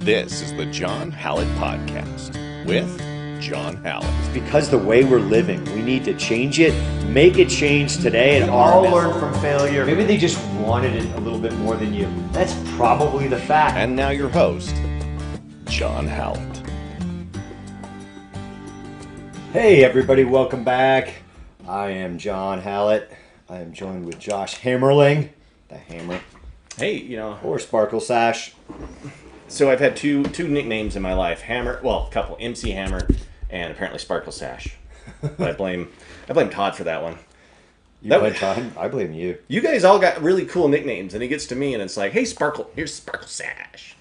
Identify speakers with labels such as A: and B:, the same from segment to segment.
A: This is the John Hallett Podcast with John Hallett.
B: It's because the way we're living, we need to change it, make it change today. And all learn from failure. Maybe they just wanted it a little bit more than you. That's probably the fact.
A: And now your host, John Hallett.
B: Hey everybody, welcome back. I am John Hallett. I am joined with Josh Hammerling, the Hammer.
C: Hey,
B: Or Sparkle Sash.
C: So I've had two nicknames in my life: Hammer, well, a couple, MC Hammer, and apparently Sparkle Sash. But I blame Todd for that one.
B: You blame Todd? I blame you.
C: You guys all got really cool nicknames, and he gets to me, and it's like, hey, Sparkle, here's Sparkle Sash.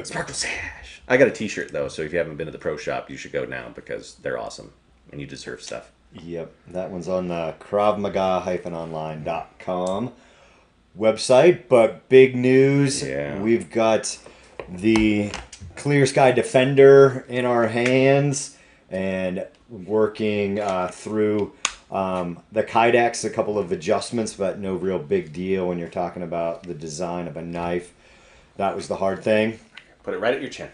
C: Sparkle Sash. I got a T-shirt though, so if you haven't been to the pro shop, you should go now because they're awesome, and you deserve stuff.
B: Yep, that one's on the KravMaga-online.com website. But big news, We've got the Clear Sky Defender in our hands and working through the Kydex, a couple of adjustments, but no real big deal when you're talking about the design of a knife. That was the hard thing.
C: Put it right at your chin.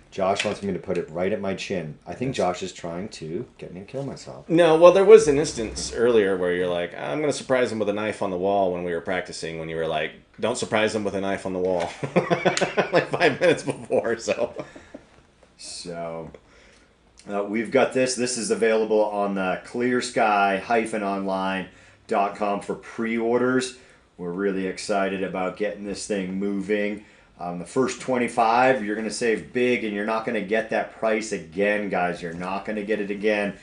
B: Josh wants me to put it right at my chin. I think Josh is trying to get me to kill myself.
C: No, well, there was an instance earlier where you're like, I'm going to surprise him with a knife on the wall when we were practicing, when you were like, don't surprise him with a knife on the wall. Like 5 minutes before,
B: So, we've got this. This is available on the clearsky-online.com for pre-orders. We're really excited about getting this thing moving. The first 25, you're going to save big, and you're not going to get that price again, guys. You're not going to get it again.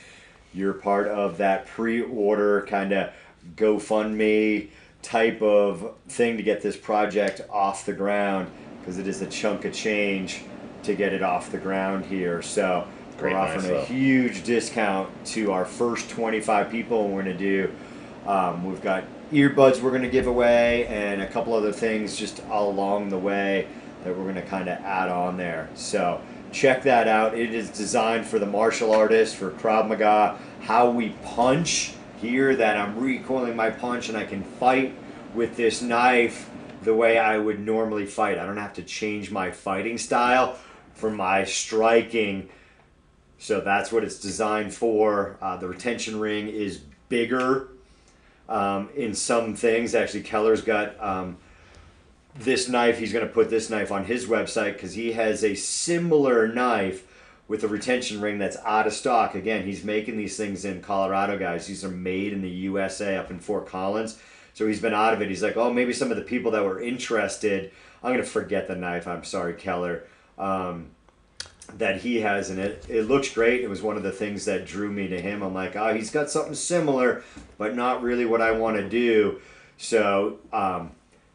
B: You're part of that pre-order kind of GoFundMe type of thing to get this project off the ground, because it is a chunk of change to get it off the ground here. So we're offering a huge discount to our first 25 people. We're going to do, we've got earbuds we're going to give away and a couple other things just all along the way that we're going to kind of add on there. So check that out. It is designed for the martial artist, for Krav Maga, how we punch here, that I'm recoiling my punch and I can fight with this knife the way I would normally fight. I don't have to change my fighting style for my striking. So that's what it's designed for. The retention ring is bigger in some things. Actually, Keller's got this knife. He's going to put this knife on his website because he has a similar knife with a retention ring that's out of stock. Again, he's making these things in Colorado, guys. These are made in the USA up in Fort Collins. So he's been out of it. He's like, oh, maybe some of the people that were interested, I'm going to forget the knife. I'm sorry, Keller. That he has in it. It looks great. It was one of the things that drew me to him. I'm like, oh, he's got something similar, but not really what I want to do. So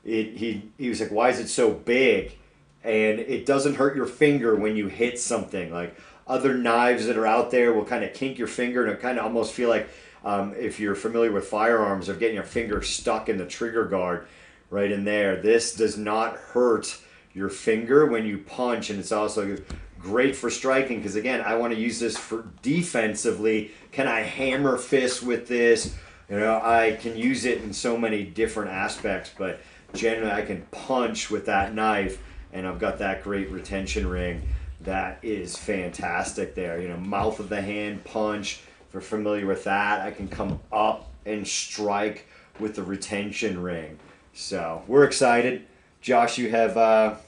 B: he was like, why is it so big? And it doesn't hurt your finger when you hit something. Like other knives that are out there will kind of kink your finger, and it kind of almost feel like, if you're familiar with firearms, of getting your finger stuck in the trigger guard right in there. This does not hurt your finger when you punch, and it's also great for striking because, again, I want to use this for defensively. Can I hammer fist with this? I can use it in so many different aspects, but generally I can punch with that knife, and I've got that great retention ring. That is fantastic there. Mouth of the hand punch. If you're familiar with that, I can come up and strike with the retention ring. So we're excited. Josh, you have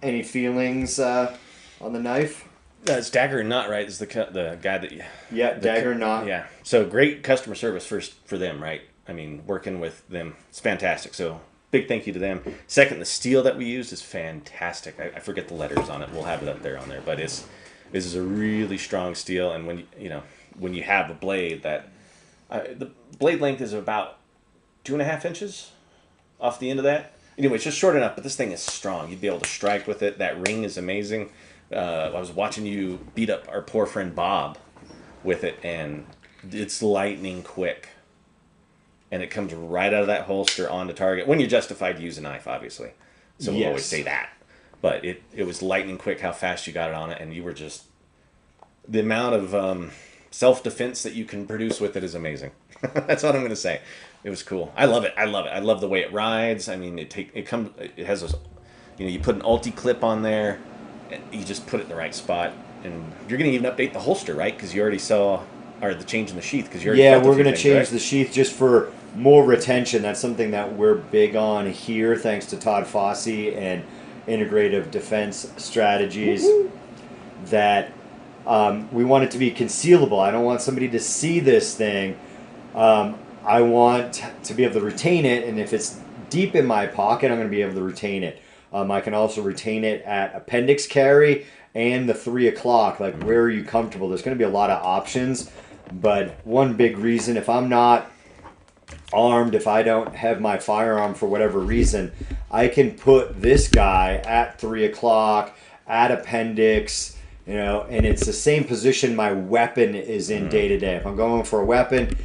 B: any feelings on the knife?
C: It's Dagger and Knot, right? Is the guy that
B: Dagger and Knot.
C: Yeah. So great customer service first for them, right? I mean, working with them, it's fantastic. So big thank you to them. Second, the steel that we used is fantastic. I forget the letters on it. We'll have it up there on there, but this is a really strong steel. And when you have a blade that the blade length is about 2.5 inches off the end of that. Anyway, it's just short enough, but this thing is strong. You'd be able to strike with it. That ring is amazing. I was watching you beat up our poor friend Bob with it, and it's lightning quick. And it comes right out of that holster onto target. When you're justified to use a knife, obviously. So we'll always say that. But it was lightning quick how fast you got it on it, and you were just... The amount of self-defense that you can produce with it is amazing. That's what I'm going to say. It was cool. I love it. I love the way it rides. I mean, it has a, you put an ulti clip on there. you just put it in the right spot, and you're going to even update the holster, right? Because you already saw, or the change in the sheath, because you already
B: Yeah,
C: built a
B: we're
C: few
B: going to
C: things,
B: change
C: right?
B: the sheath just for more retention. That's something that we're big on here, thanks to Todd Fossey and Integrative Defense Strategies.
C: Woo-hoo.
B: That we want it to be concealable. I don't want somebody to see this thing. I want to be able to retain it, and if it's deep in my pocket, I'm going to be able to retain it. I can also retain it at appendix carry and the 3 o'clock. Like, where are you comfortable? There's going to be a lot of options, but one big reason, if I'm not armed, if I don't have my firearm for whatever reason, I can put this guy at 3 o'clock, at appendix, and it's the same position my weapon is in day to day. If I'm going for a weapon,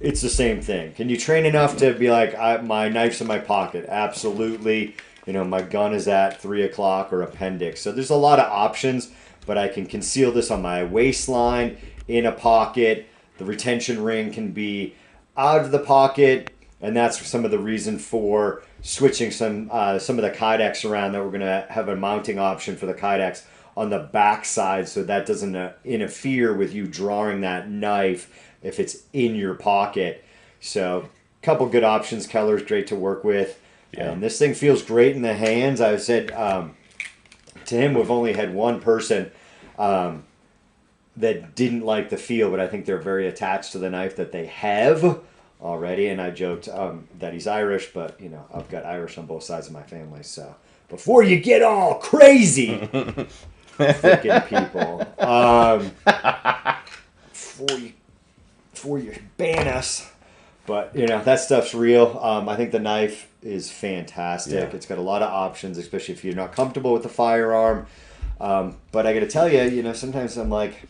B: it's the same thing. Can you train enough to be like, my knife's in my pocket? Absolutely. My gun is at 3 o'clock or appendix. So there's a lot of options, but I can conceal this on my waistline, in a pocket. The retention ring can be out of the pocket, and that's some of the reason for switching some of the kydex around, that we're going to have a mounting option for the kydex on the back side, so that doesn't interfere with you drawing that knife if it's in your pocket. So a couple good options. Keller's great to work with.
C: Yeah.
B: And this thing feels great in the hands. I said to him, we've only had one person that didn't like the feel, but I think they're very attached to the knife that they have already. And I joked that he's Irish, but I've got Irish on both sides of my family. So before you get all crazy, freaking people, before you ban us. But that stuff's real. I think the knife is fantastic.
C: Yeah.
B: It's got a lot of options, especially if you're not comfortable with the firearm. But I got to tell you, sometimes I'm like,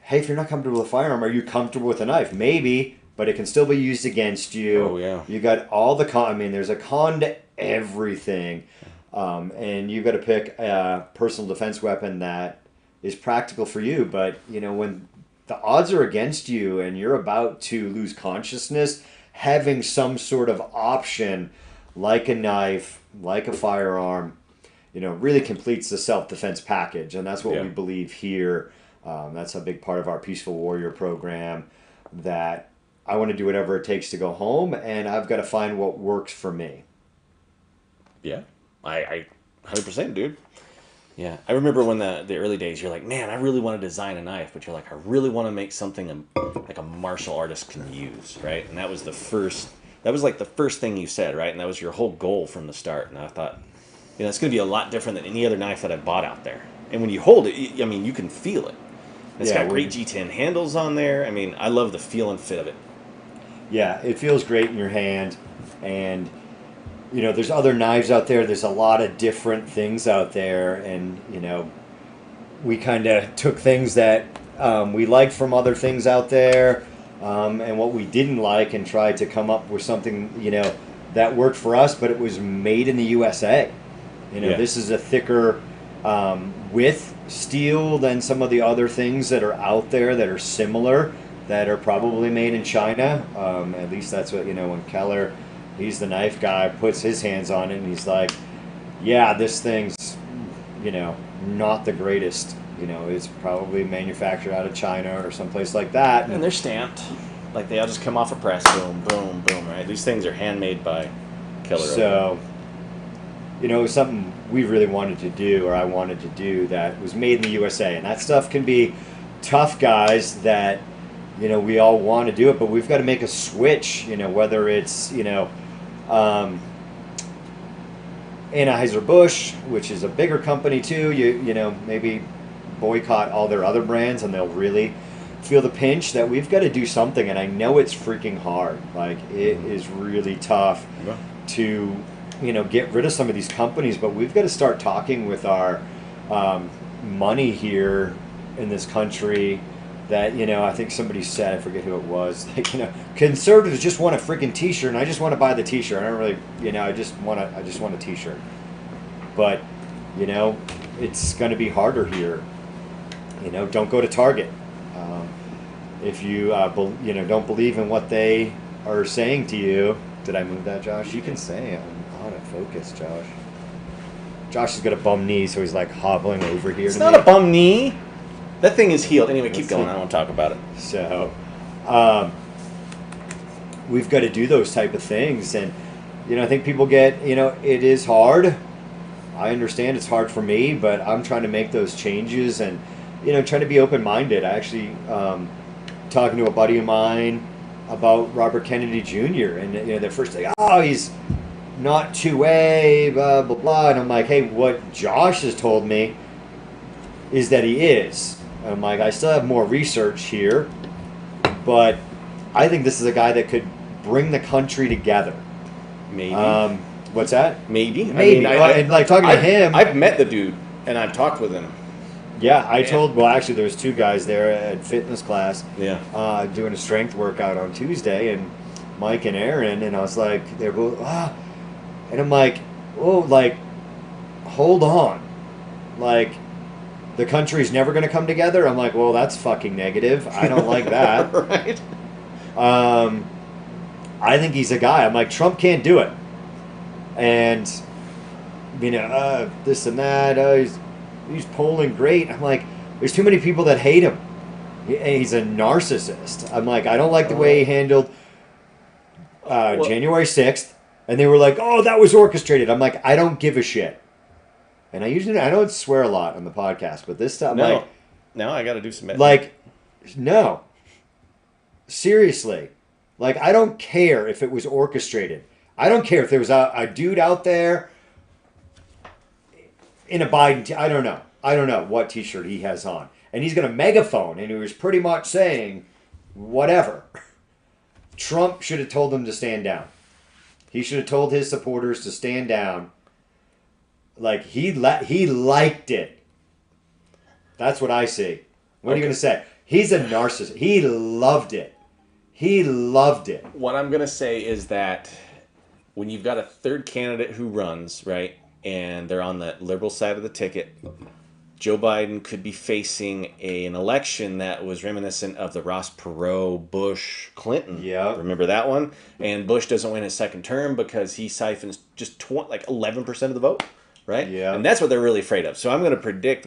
B: hey, if you're not comfortable with a firearm, are you comfortable with a knife? Maybe, but it can still be used against you.
C: Oh, yeah.
B: You got all the con. I mean, there's a con to everything. And you've got to pick a personal defense weapon that is practical for you. But, when the odds are against you and you're about to lose consciousness, having some sort of option like a knife, like a firearm, really completes the self-defense package. And that's what we believe here. That's a big part of our Peaceful Warrior program, that I want to do whatever it takes to go home, and I've got to find what works for me.
C: Yeah, I 100%, dude. Yeah, I remember when the early days, you're like, man, I really want to design a knife, but you're like, I really want to make something like a martial artist can use, right? And that was like the first thing you said, right? And that was your whole goal from the start. And I thought, it's going to be a lot different than any other knife that I bought out there. And when you hold it, you can feel it. It's got great G10 handles on there. I mean, I love the feel and fit of it.
B: Yeah, it feels great in your hand, and there's other knives out there. There's a lot of different things out there, and we kind of took things that we liked from other things out there, and what we didn't like, and tried to come up with something that worked for us, but it was made in the USA. This is a thicker width steel than some of the other things that are out there that are similar, that are probably made in China. At least that's what when Keller, he's the knife guy, puts his hands on it, and he's like, yeah, this thing's not the greatest. It's probably manufactured out of China or someplace like that,
C: and they're stamped, like they all just come off a press, boom, boom, boom, right? These things are handmade by Keller.
B: So it was something we really wanted to do, or I wanted to do, that was made in the USA. And that stuff can be tough, guys, that, we all want to do it, but we've got to make a switch, whether it's, Anheuser-Busch, which is a bigger company too, maybe boycott all their other brands and they'll really feel the pinch. That we've got to do something. And I know it's freaking hard. Like, it is really tough to get rid of some of these companies, but we've got to start talking with our money here in this country. That I think somebody said, I forget who it was, like, conservatives just want a freaking T-shirt, and I just want to buy the T-shirt. I don't really, I just want a T-shirt. But it's going to be harder here. Don't go to Target if you don't believe in what they are saying to you. Did I move that, Josh? You can say I'm out of focus, Josh. Josh has got a bum knee, so he's like hobbling over here.
C: It's not a bum knee. That thing is healed. Anyway, keep going. I don't want to talk about it.
B: So, we've got to do those type of things. And, I think people get, it is hard. I understand it's hard for me, but I'm trying to make those changes and, trying to be open-minded. I actually, talking to a buddy of mine about Robert Kennedy Jr. And, the first thing, he's not two-way, blah, blah, blah. And I'm like, hey, what Josh has told me is that he is. And I'm like, I still have more research here, but I think this is a guy that could bring the country together.
C: Maybe.
B: What's that?
C: Maybe.
B: Maybe. And like talking to him.
C: I've met the dude, and I've talked with him.
B: Yeah, actually there was two guys there at fitness class.
C: Yeah.
B: Doing a strength workout on Tuesday, and Mike and Aaron, and I was like, they're both, and I'm like, hold on. Like, the country's never going to come together? I'm like, well, that's fucking negative. I don't like that.
C: Right.
B: I think he's a guy. I'm like, Trump can't do it. And, this and that. He's polling great. I'm like, there's too many people that hate him. He's a narcissist. I'm like, I don't like the way he handled January 6th. And they were like, oh, that was orchestrated. I'm like, I don't give a shit. And I don't swear a lot on the podcast, but this time,
C: now I got to do some editing.
B: Like, no. Seriously. Like, I don't care if it was orchestrated. I don't care if there was a dude out there in a Biden... I don't know. I don't know what t-shirt he has on. And he's got a megaphone, and he was pretty much saying whatever. Trump should have told them to stand down. He should have told his supporters to stand down. Like, he liked it. That's what I see. What are you going to say? He's a narcissist. He loved it. He loved it.
C: What I'm going to say is that when you've got a third candidate who runs, right, and they're on the liberal side of the ticket, Joe Biden could be facing an election that was reminiscent of the Ross Perot, Bush, Clinton.
B: Yeah.
C: Remember that one? And Bush doesn't win his second term because he siphons just 11% of the vote. Right?
B: Yeah.
C: And that's what they're really afraid of. So I'm going to predict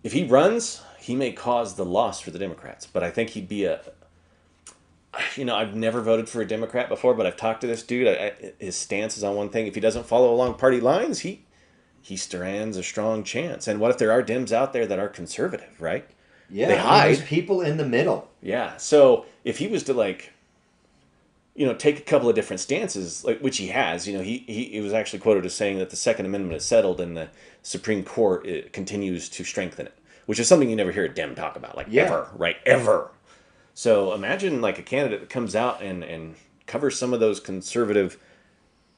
C: if he runs, he may cause the loss for the Democrats. But I think he'd be I've never voted for a Democrat before, but I've talked to this dude. His stance is on one thing. If he doesn't follow along party lines, he stands a strong chance. And what if there are Dems out there that are conservative, right?
B: Yeah.
C: They hide.
B: There's people in the middle.
C: Yeah. So if he was to take a couple of different stances, which he has. He was actually quoted as saying that the Second Amendment is settled and the Supreme Court continues to strengthen it, which is something you never hear a Dem talk about, ever, right? Ever. So imagine a candidate that comes out and covers some of those conservative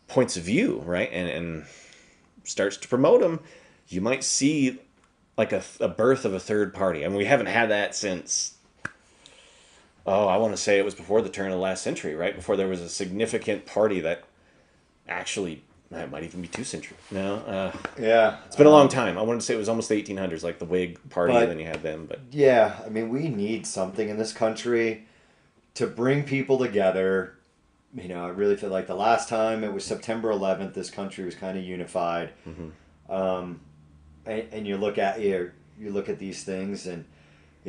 C: points of view, right? And starts to promote them. You might see a birth of a third party. I mean, we haven't had that since... I want to say it was before the turn of the last century, right? Before there was a significant party that actually, it might even be 2 centuries. No?
B: Yeah.
C: It's been a long time. I wanted to say it was almost the 1800s, like the Whig party, and then you had them. But
B: yeah, I mean, we need something in this country to bring people together. I really feel like the last time it was September 11th, this country was kind of unified. Mm-hmm. And you look at these things and...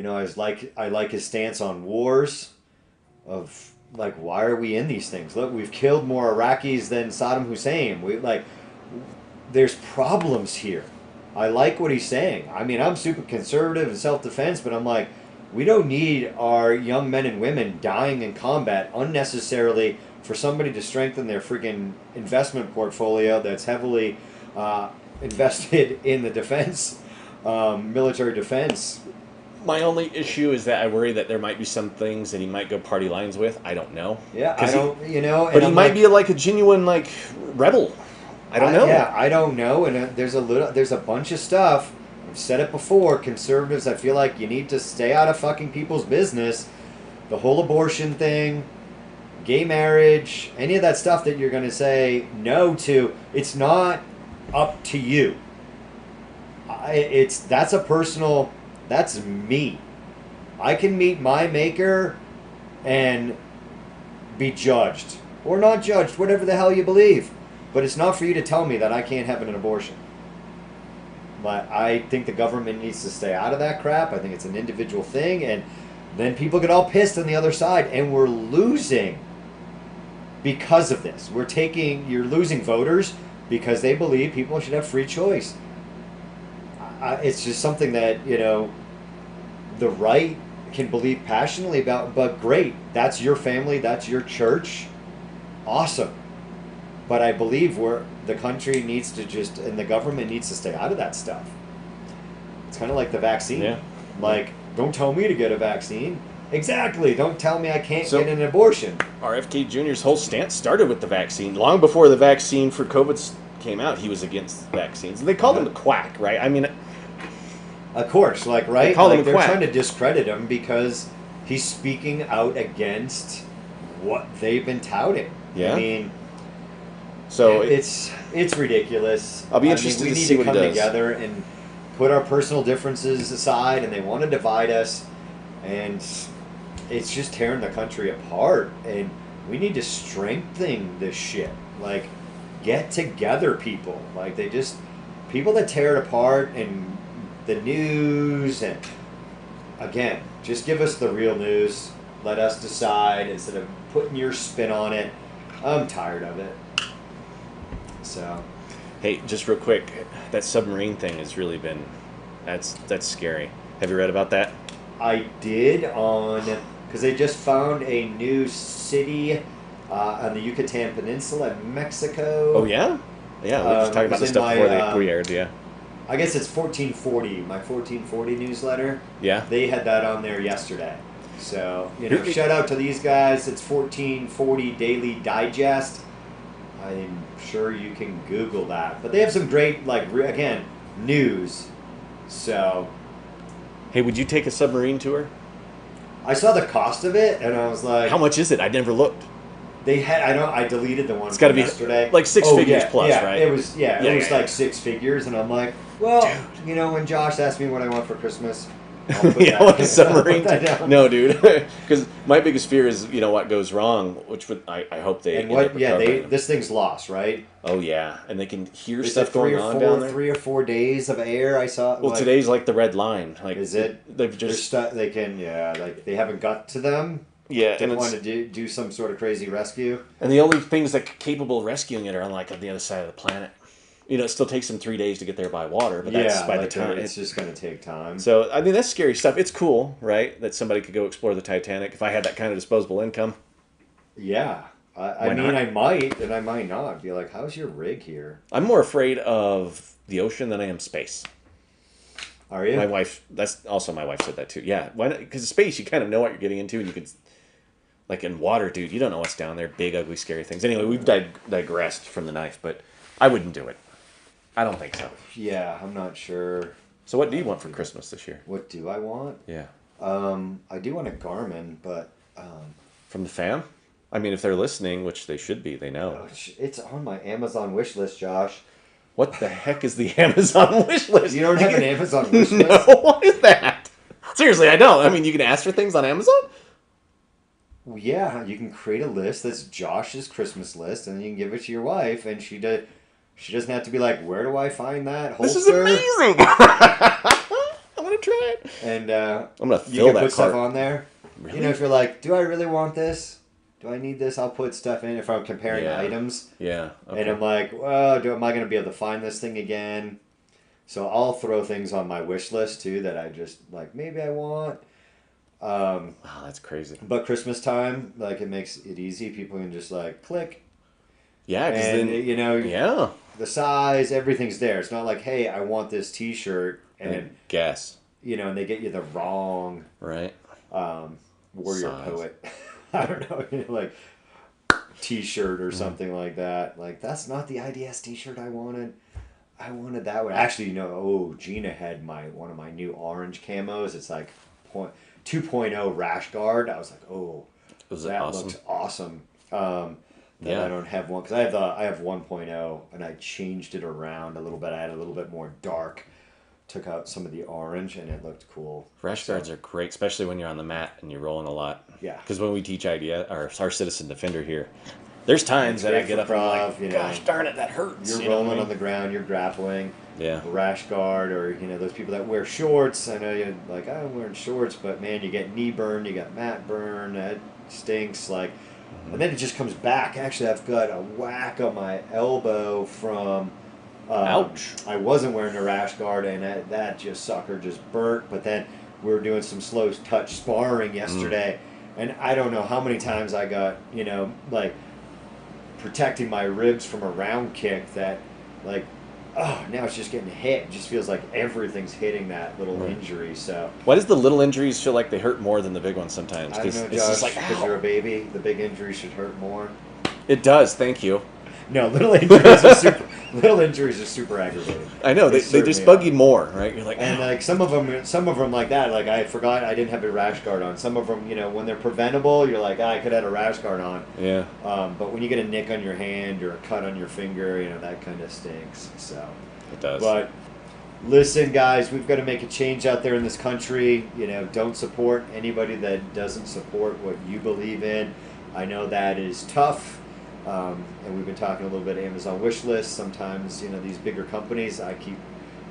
B: I like his stance on wars, of why are we in these things? Look, we've killed more Iraqis than Saddam Hussein. There's problems here. I like what he's saying. I mean, I'm super conservative in self-defense, but I'm like, we don't need our young men and women dying in combat unnecessarily for somebody to strengthen their freaking investment portfolio that's heavily invested in the defense, military defense.
C: My only issue is that I worry that there might be some things that he might go party lines with. I don't know.
B: Yeah, I don't,
C: But he might be a genuine rebel. I don't know.
B: Yeah, I don't know. And there's a bunch of stuff. I've said it before. Conservatives, I feel like you need to stay out of fucking people's business. The whole abortion thing, gay marriage, any of that stuff that you're going to say no to. It's not up to you. That's a personal. That's me. I can meet my maker and be judged. Or not judged, whatever the hell you believe. But it's not for you to tell me that I can't have an abortion. But I think the government needs to stay out of that crap. I think it's an individual thing, and then people get all pissed on the other side, and we're losing because of this. You're losing voters because they believe people should have free choice. It's just something that, the right can believe passionately about, but great, that's your family, that's your church, awesome. But I believe the country needs to and the government needs to stay out of that stuff. It's kind of like the vaccine.
C: Yeah.
B: Like, don't tell me to get a vaccine. Exactly. Don't tell me I can't get an abortion.
C: RFK Jr.'s whole stance started with the vaccine. Long before the vaccine for COVID came out, he was against vaccines. They called him a quack, right? I mean,
B: of course, right?
C: They call him a
B: they're
C: quack.
B: trying to discredit him because he's speaking out against what they've been touting.
C: Yeah.
B: I mean,
C: so
B: it's ridiculous.
C: I'll be interested
B: we
C: to
B: need
C: see
B: to
C: what he
B: come
C: does.
B: together and put our personal differences aside, and they want to divide us, and it's just tearing the country apart. And we need to strengthen this shit. Like, get together, people. Like, people that tear it apart and the news, and again, just give us the real news. Let us decide instead of putting your spin on it. I'm tired of it. So,
C: hey, just real quick, that submarine thing has really been that's scary. Have you read about that?
B: I did because they just found a new city on the Yucatan Peninsula in Mexico.
C: Oh yeah, yeah. We were just talking about this stuff before we aired. Yeah.
B: I guess it's 1440. My 1440 newsletter.
C: Yeah.
B: They had that on there yesterday. So, shout out to these guys. It's 1440 Daily Digest. I'm sure you can Google that. But they have some great, again, news. So.
C: Hey, would you take a submarine tour?
B: I saw the cost of it, and I was like,
C: how much is it? I never looked.
B: They had. I deleted the one.
C: It's got to be
B: yesterday.
C: like six figures plus,
B: yeah,
C: right?
B: It was. Yeah, it was like 6 figures, and I'm like, well,
C: dude.
B: when Josh asked me what I want for Christmas, I'll put
C: Yeah, like a submarine.
B: I'll put that down.
C: No, dude. Because my biggest fear is what goes wrong, which I hope they.
B: And what? Yeah, this thing's lost, right?
C: Oh yeah, and they can hear
B: Is
C: stuff
B: it
C: going on down there.
B: 3 or 4 days of air. I saw.
C: Well, today's like the red line. Like,
B: is it?
C: They've just
B: they can. Yeah, like they haven't got to them.
C: Yeah,
B: They
C: and
B: want to do some sort of crazy rescue.
C: And the only things that are capable of rescuing it are on the other side of the planet. It still takes them 3 days to get there by water, but that's by the time
B: it's just going to take time.
C: So I mean, that's scary stuff. It's cool, right? That somebody could go explore the Titanic. If I had that kind of disposable income.
B: Yeah, I mean, I might, and I might not. Be like, how's your rig here?
C: I'm more afraid of the ocean than I am space.
B: Are you?
C: My wife. That's also my wife said that too. Yeah, why not? Because space, you kind of know what you're getting into, and you could. Like in water, dude, you don't know what's down there. Big, ugly, scary things. Anyway, we've digressed from the knife, but I wouldn't do it. I don't think so.
B: Yeah, I'm not sure.
C: So what do you want for Christmas this year?
B: What do I want?
C: Yeah.
B: I do want a Garmin, but...
C: From the fam? I mean, if they're listening, which they should be, they know.
B: It's on my Amazon wish list, Josh.
C: What the heck is the Amazon wish list?
B: You don't have an Amazon wish list?
C: No, what is that? Seriously, I don't. I mean, you can ask for things on Amazon?
B: Yeah, you can create a list that's Josh's Christmas list, and then you can give it to your wife, and she doesn't have to be like, where do I find that holster?
C: This is amazing! I want to try it.
B: And
C: I'm going to
B: you
C: fill
B: can
C: that
B: put stuff
C: cart.
B: on there.
C: Really?
B: If you're like, do I really want this? Do I need this? I'll put stuff in if I'm comparing items.
C: Yeah. Okay.
B: And I'm like, well, am I going to be able to find this thing again? So I'll throw things on my wish list, too, that I just, maybe I want.
C: Wow, that's crazy.
B: But Christmas time, it makes it easy. People can just click.
C: Yeah, because then
B: yeah, the size, everything's there. It's not like, hey, I want this T-shirt, and
C: guess.
B: And they get you the wrong
C: right
B: warrior
C: size.
B: poet. I don't know, T-shirt or something like that. That's not the IDS T-shirt I wanted. I wanted that one. Actually, Gina had one of my new orange camos. It's 2.0 rash guard. I was like, that
C: awesome?
B: looks awesome. I don't have one because I have 1.0 and I changed it around a little bit. I had a little bit more dark. Took out some of the orange and it looked cool.
C: Rash guards are great, especially when you're on the mat and you're rolling a lot.
B: Yeah.
C: Because when we teach our Citizen Defender here, There's times that I
B: Great
C: get
B: for
C: up and I'm
B: prov,
C: like,
B: you know.
C: gosh darn it, that hurts.
B: You're
C: You know what I
B: rolling
C: mean?
B: on the ground, you're grappling.
C: Yeah.
B: Rash guard, or those people that wear shorts. I know you're like, oh, I'm wearing shorts, but man, you get knee burn, you got mat burn, that stinks. Like, and then it just comes back. Actually, I've got a whack on my elbow from.
C: Ouch.
B: I wasn't wearing a rash guard, and that sucker just burnt. But then we were doing some slow touch sparring yesterday, and I don't know how many times I got, like protecting my ribs from a round kick that, like, oh, now it's just getting hit. It just feels like everything's hitting that little injury. So
C: Why does the little injuries feel like they hurt more than the big ones sometimes?
B: I don't know,
C: It's
B: Josh,
C: just like,
B: because
C: ow.
B: you're a baby, the big injuries should hurt more.
C: It does, thank you.
B: No, little injuries are super aggravating.
C: I know, they
B: certainly
C: just bug
B: are.
C: you more, right? You're like,
B: And
C: ow.
B: like some of them like that. Like I forgot I didn't have a rash guard on. Some of them, when they're preventable, you're like, I could have had a rash guard on.
C: Yeah.
B: But when you get a nick on your hand or a cut on your finger, that kind of stinks. So.
C: It does.
B: But listen, guys, we've got to make a change out there in this country. Don't support anybody that doesn't support what you believe in. I know that is tough. And we've been talking a little bit Amazon wish list. Sometimes, these bigger companies, I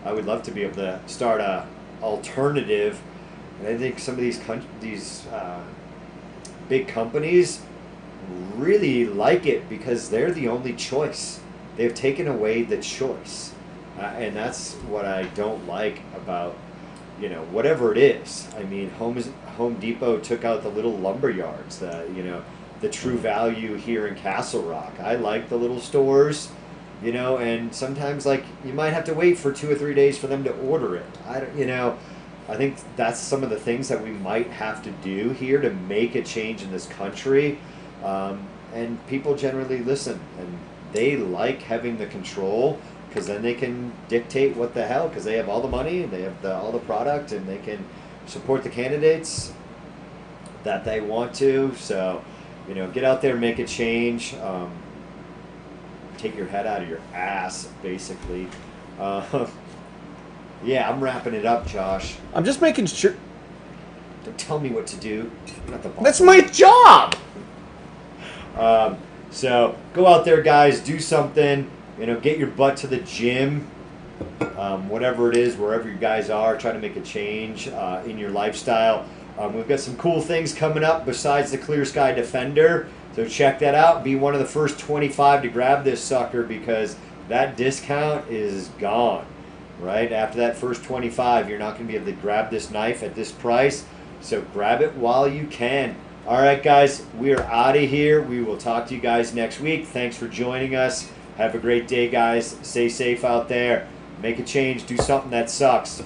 B: would love to be able to start a alternative. And I think some of these big companies really like it because they're the only choice. They've taken away the choice. And that's what I don't like about, whatever it is. I mean, Home Depot took out the little lumber yards, the True Value here in Castle Rock. I like the little stores, and sometimes like you might have to wait for 2 or 3 days for them to order it. I think that's some of the things that we might have to do here to make a change in this country. And people generally listen, and they like having the control because then they can dictate what the hell, because they have all the money, they have all the product, and they can support the candidates that they want to. So, get out there, make a change. Take your head out of your ass, basically. Yeah, I'm wrapping it up, Josh.
C: I'm just making sure.
B: Don't tell me what to do. I'm not the boss.
C: That's my job!
B: So go out there, guys. Do something. Get your butt to the gym. Whatever it is, wherever you guys are, try to make a change in your lifestyle. We've got some cool things coming up besides the Clear Sky Defender. So check that out. Be one of the first 25 to grab this sucker because that discount is gone. Right? After that first 25, you're not going to be able to grab this knife at this price. So grab it while you can. All right, guys. We are out of here. We will talk to you guys next week. Thanks for joining us. Have a great day, guys. Stay safe out there. Make a change. Do something that sucks.